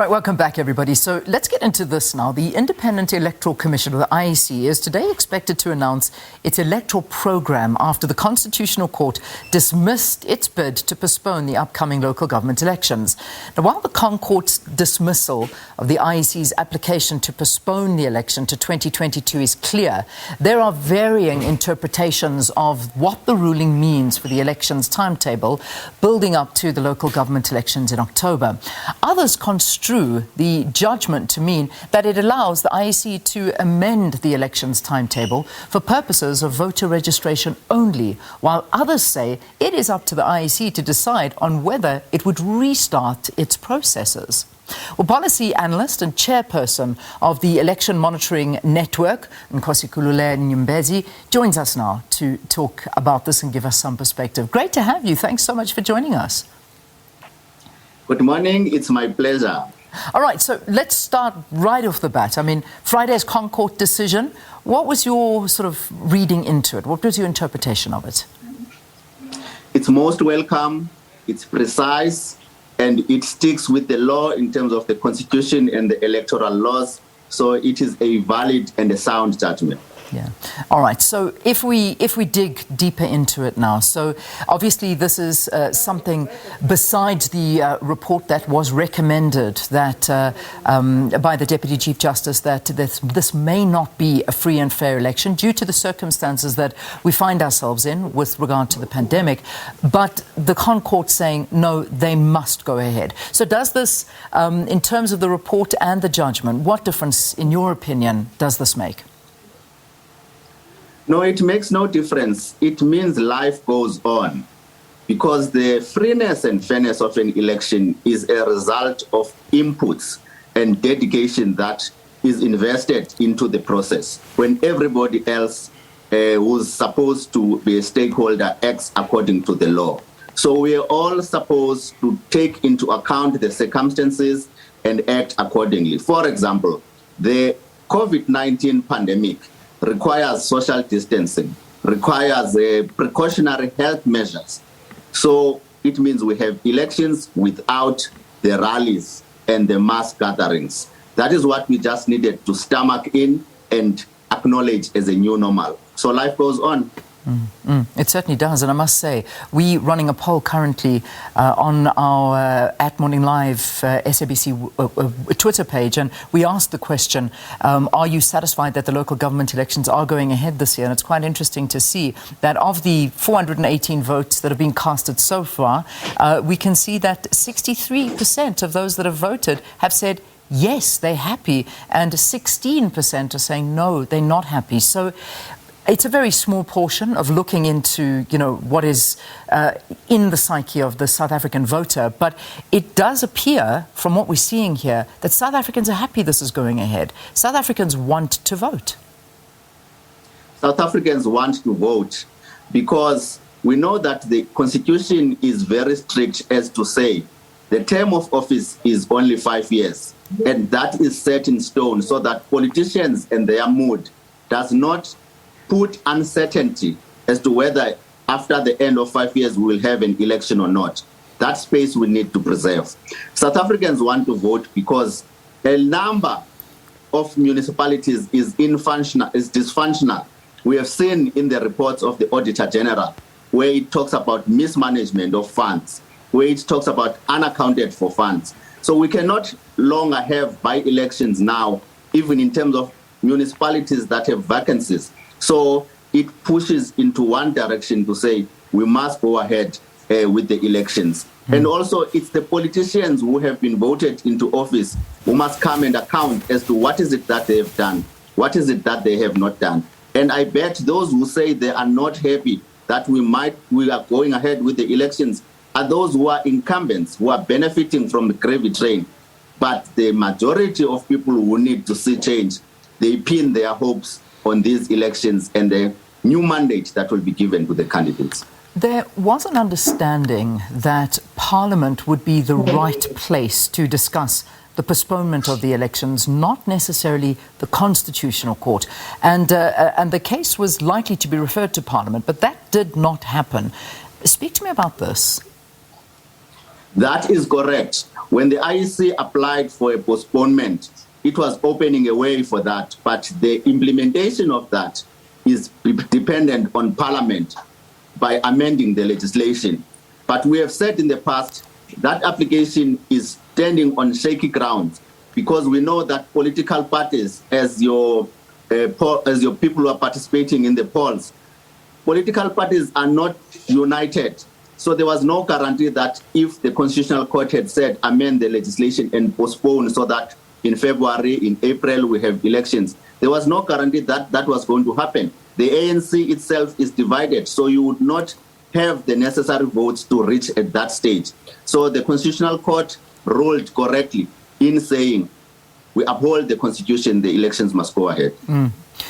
Right, welcome back, everybody. So let's get into this now. The Independent Electoral Commission, or the IEC, is today expected to announce its electoral program after the Constitutional Court dismissed its bid to postpone the upcoming local government elections. Now, while the Court's dismissal of the IEC's application to postpone the election to 2022 is clear, there are varying interpretations of what the ruling means for the elections timetable building up to the local government elections in October. Others construe the judgment to mean that it allows the IEC to amend the elections timetable for purposes of voter registration only, while others say it is up to the IEC to decide on whether it would restart its processes. Well, policy analyst and chairperson of the Election Monitoring Network, Nkosikhulule Nyembezi, joins us now to talk about this and give us some perspective. Great to have you. Thanks so much for joining us. Good morning. It's my pleasure. All right, so let's start right off the bat. I mean, Friday's Court decision, what was your sort of reading into it? What was your interpretation of it? It's most welcome, it's precise, and it sticks with the law in terms of the Constitution and the electoral laws. So it is a valid and a sound judgment. Yeah. All right. So if we dig deeper into it now, so obviously this is something besides the report that was recommended that by the Deputy Chief Justice that this may not be a free and fair election due to the circumstances that we find ourselves in with regard to the pandemic. But the Court saying no, they must go ahead. So does this, in terms of the report and the judgment, what difference, in your opinion, does this make? No, it makes no difference. It means life goes on because the freeness and fairness of an election is a result of inputs and dedication that is invested into the process when everybody else who's supposed to be a stakeholder acts according to the law. So we are all supposed to take into account the circumstances and act accordingly. For example, the COVID-19 pandemic requires social distancing, requires precautionary health measures. So it means we have elections without the rallies and the mass gatherings. That is what we just needed to stomach in and acknowledge as a new normal. So life goes on. It certainly does, and I must say, we're running a poll currently on our at Morning Live SABC Twitter page, and we asked the question, are you satisfied that the local government elections are going ahead this year? And it's quite interesting to see that of the 418 votes that have been casted so far, we can see that 63% of those that have voted have said yes, they're happy, and 16% are saying no, they're not happy. So it's a very small portion of looking into, what is in the psyche of the South African voter. But it does appear, from what we're seeing here, that South Africans are happy this is going ahead. South Africans want to vote. South Africans want to vote because we know that the Constitution is very strict as to say the term of office is only 5 years. And that is set in stone so that politicians and their mood does not put uncertainty as to whether after the end of 5 years we will have an election or not. That space we need to preserve. South Africans want to vote because a number of municipalities is dysfunctional. We have seen in the reports of the Auditor General where it talks about mismanagement of funds, where it talks about unaccounted for funds. So we cannot longer have by-elections now, even in terms of municipalities that have vacancies. So it pushes into one direction to say we must go ahead with the elections. And also it's the politicians who have been voted into office who must come and account as to what is it that they have done, what is it that they have not done. And I bet those who say they are not happy that we are going ahead with the elections are those who are incumbents, who are benefiting from the gravy train. But the majority of people who need to see change, they pin their hopes on these elections and the new mandate that will be given to the candidates. There was an understanding that Parliament would be the right place to discuss the postponement of the elections, not necessarily the Constitutional Court. And the case was likely to be referred to Parliament, but that did not happen. Speak to me about this. That is correct. When the IEC applied for a postponement, it was opening a way for that, but the implementation of that is dependent on Parliament by amending the legislation. But we have said in the past that application is standing on shaky ground because we know that political parties, as your people who are participating in the polls, political parties are not united. So there was no guarantee that if the Constitutional Court had said amend the legislation and postpone so that in February, in April, we have elections, there was no guarantee that that was going to happen. The ANC itself is divided, so you would not have the necessary votes to reach at that stage. So the Constitutional Court ruled correctly in saying we uphold the Constitution, the elections must go ahead.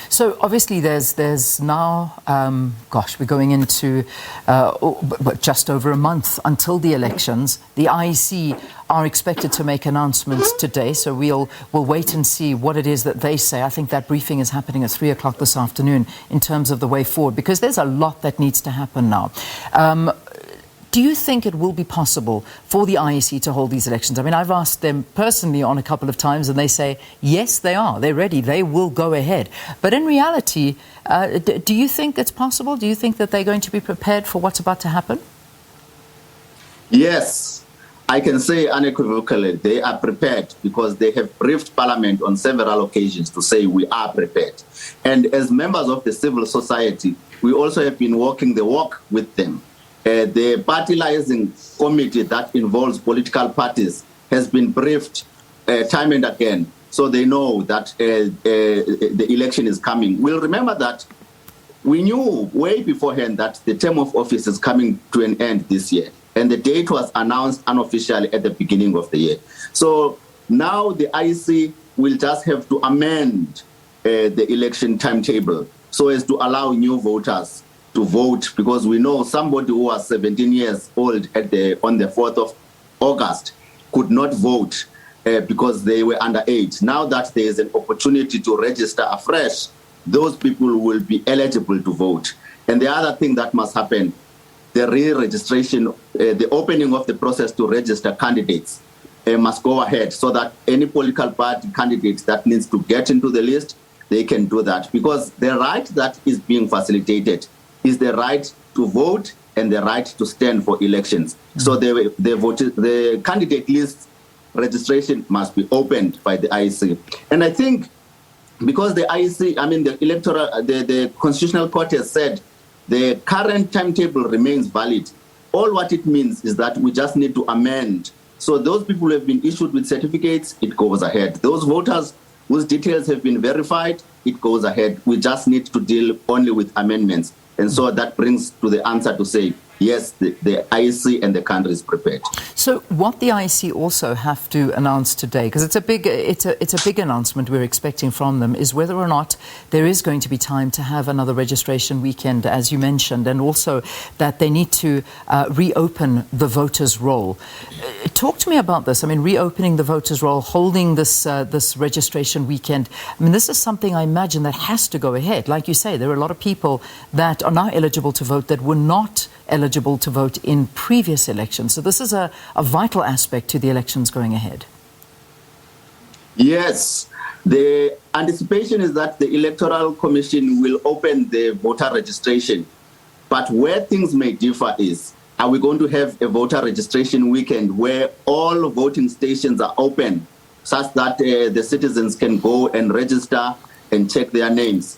So obviously there's now, we're going into just over a month until the elections. The IEC are expected to make announcements today, so we'll wait and see what it is that they say. I think that briefing is happening at 3 o'clock this afternoon in terms of the way forward, because there's a lot that needs to happen now. Do you think it will be possible for the IEC to hold these elections? I mean, I've asked them personally on a couple of times, and they say, yes, they are. They're ready. They will go ahead. But in reality, do you think it's possible? Do you think that they're going to be prepared for what's about to happen? Yes, I can say unequivocally they are prepared because they have briefed Parliament on several occasions to say we are prepared. And as members of the civil society, we also have been walking the walk with them. The party liaison committee that involves political parties has been briefed time and again, so they know that the election is coming. We'll remember that we knew way beforehand that the term of office is coming to an end this year, and the date was announced unofficially at the beginning of the year. So now the IEC will just have to amend the election timetable so as to allow new voters to vote, because we know somebody who was 17 years old on the 4th of August could not vote because they were underage. Now that there is an opportunity to register afresh, those people will be eligible to vote. And the other thing that must happen, the re-registration, the opening of the process to register candidates must go ahead so that any political party candidates that needs to get into the list, they can do that. Because the right that is being facilitated is the right to vote and the right to stand for elections. So the candidate list registration must be opened by the IEC. And I think because the IEC, the Constitutional Court has said the current timetable remains valid, all what it means is that we just need to amend. So those people who have been issued with certificates, it goes ahead. Those voters whose details have been verified, it goes ahead. We just need to deal only with amendments. And so that brings to the answer to say, yes, the IEC and the country is prepared. So what the IEC also have to announce today, because it's a big announcement we're expecting from them, is whether or not there is going to be time to have another registration weekend, as you mentioned, and also that they need to reopen the voters' roll. Talk to me about this. I mean, reopening the voters' roll, holding this registration weekend. I mean, this is something I imagine that has to go ahead. Like you say, there are a lot of people that are now eligible to vote that were not eligible to vote in previous elections. So this is a vital aspect to the elections going ahead. Yes. The anticipation is that the Electoral Commission will open the voter registration. But where things may differ is, are we going to have a voter registration weekend where all voting stations are open such that the citizens can go and register and check their names?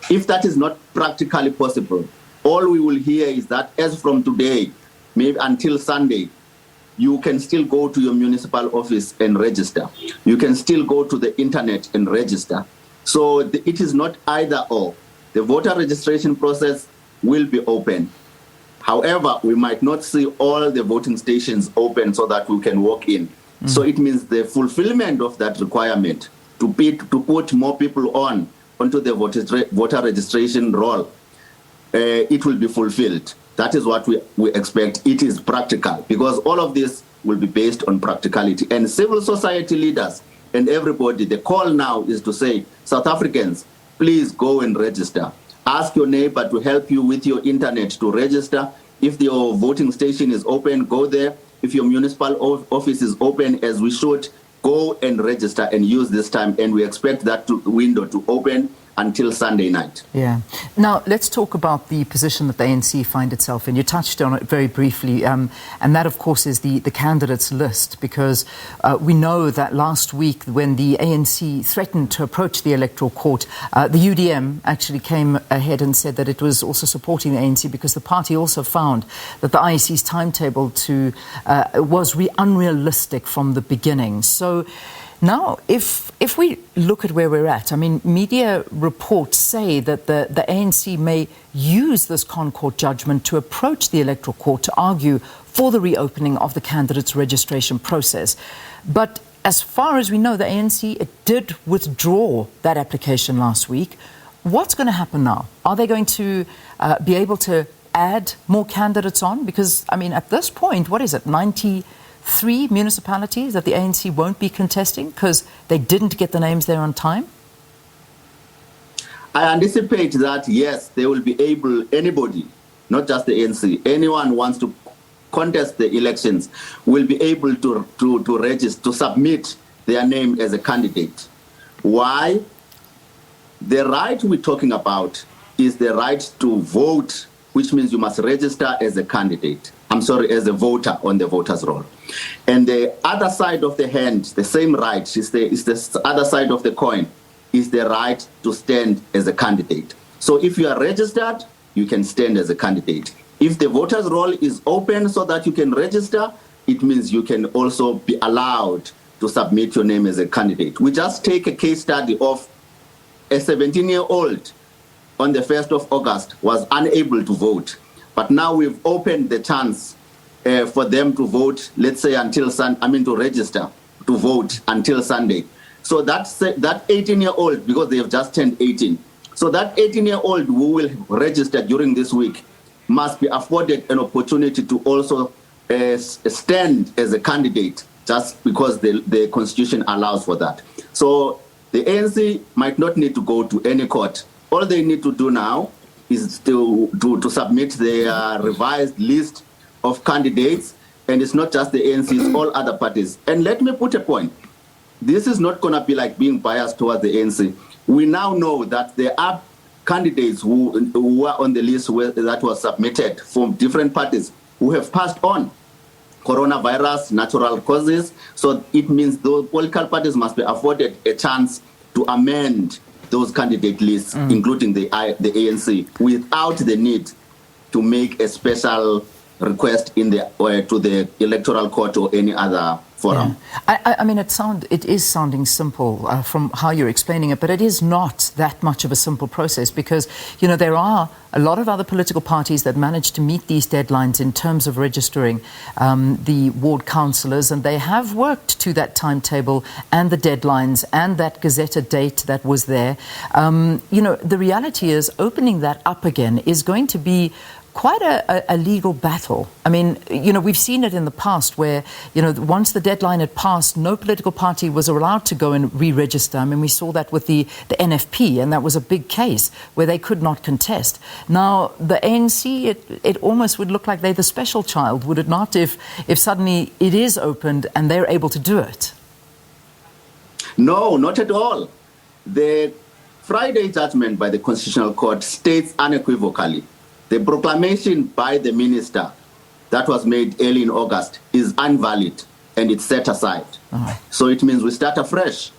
If that is not practically possible, all we will hear is that as from today, maybe until Sunday, you can still go to your municipal office and register. You can still go to the internet and register. So it is not either or. The voter registration process will be open. However, we might not see all the voting stations open so that we can walk in. So it means the fulfillment of that requirement to put more people onto the voter registration roll, it will be fulfilled. That is what we expect. It is practical because all of this will be based on practicality. And civil society leaders and everybody, the call now is to say, South Africans, please go and register. Ask your neighbor to help you with your internet to register. If your voting station is open, go there. if your municipal office is open as we should, go and register and use this time. And we expect that window to open until Sunday night. Yeah. Now, let's talk about the position that the ANC find itself in. You touched on it very briefly, and that, of course, is the candidates list, because we know that last week when the ANC threatened to approach the Electoral Court, the UDM actually came ahead and said that it was also supporting the ANC because the party also found that the IEC's timetable was unrealistic from the beginning. So now, if we look at where we're at, I mean, media reports say that the ANC may use this Concord judgment to approach the Electoral Court to argue for the reopening of the candidates' registration process. But as far as we know, the ANC did withdraw that application last week. What's going to happen now? Are they going to be able to add more candidates on? Because, I mean, at this point, what is it, 93 municipalities that the ANC won't be contesting because they didn't get the names there on time? I anticipate that, yes, they will be able, anybody, not just the ANC, anyone wants to contest the elections will be able to register, to submit their name as a candidate. Why? The right we're talking about is the right to vote, which means you must register as a candidate. As a voter on the voters' roll. And the other side of the hand, the same right, is the other side of the coin, is the right to stand as a candidate. So if you are registered, you can stand as a candidate. If the voters' roll is open so that you can register, it means you can also be allowed to submit your name as a candidate. We just take a case study of a 17-year-old on the 1st of August was unable to vote. But now we've opened the chance for them to vote, let's say to register to vote until Sunday. So that 18-year-old, because they have just turned 18, so that 18-year-old who will register during this week must be afforded an opportunity to also stand as a candidate, just because the Constitution allows for that. So the ANC might not need to go to any court. All they need to do now is to submit their revised list of candidates, and it's not just the ANC, it's all other parties. And let me put a point. This is not going to be like being biased towards the ANC. We now know that there are candidates who are on the list that was submitted from different parties who have passed on coronavirus, natural causes. So it means those political parties must be afforded a chance to amend those candidate lists, including the ANC, without the need to make a special request to the Electoral Court or any other forum. Yeah. I mean, it is sounding simple from how you're explaining it, but it is not that much of a simple process because, you know, there are a lot of other political parties that manage to meet these deadlines in terms of registering the ward councillors, and they have worked to that timetable and the deadlines and that gazetted date that was there. You know, the reality is opening that up again is going to be quite a legal battle. I mean, you know, we've seen it in the past where, you know, once the deadline had passed, no political party was allowed to go and re-register. I mean, we saw that with the NFP, and that was a big case where they could not contest. Now, the ANC, it almost would look like they're the special child, would it not, if suddenly it is opened and they're able to do it? No, not at all. The Friday judgment by the Constitutional Court states unequivocally the proclamation by the minister that was made early in August is invalid and it's set aside. So it means we start afresh.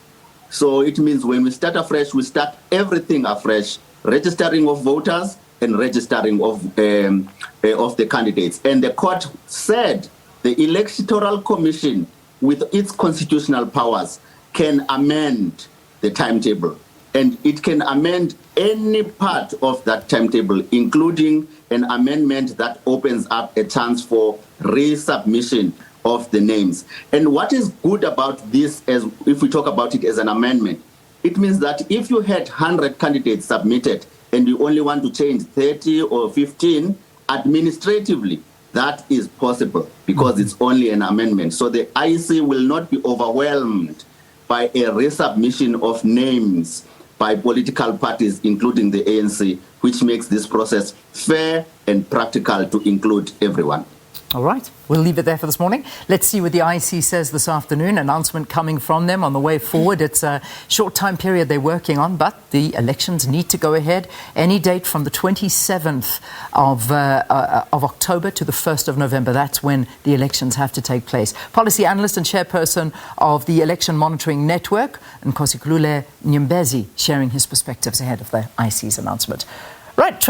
So it means when we start afresh, we start everything afresh, registering of voters and registering of the candidates. And the court said the Electoral Commission, with its constitutional powers, can amend the timetable. And it can amend any part of that timetable, including an amendment that opens up a chance for resubmission of the names. And what is good about this, as if we talk about it as an amendment, it means that if you had 100 candidates submitted and you only want to change 30 or 15 administratively, that is possible because it's only an amendment. So the IEC will not be overwhelmed by a resubmission of names by political parties, including the ANC, which makes this process fair and practical to include everyone. All right, we'll leave it there for this morning. Let's see what the IEC says this afternoon. Announcement coming from them on the way forward. It's a short time period they're working on, but the elections need to go ahead. Any date from the 27th of October to the 1st of November. That's when the elections have to take place. Policy Analyst and Chairperson of the Election Monitoring Network, Nkosikhulule Nyembezi, sharing his perspectives ahead of the IEC's announcement. Right.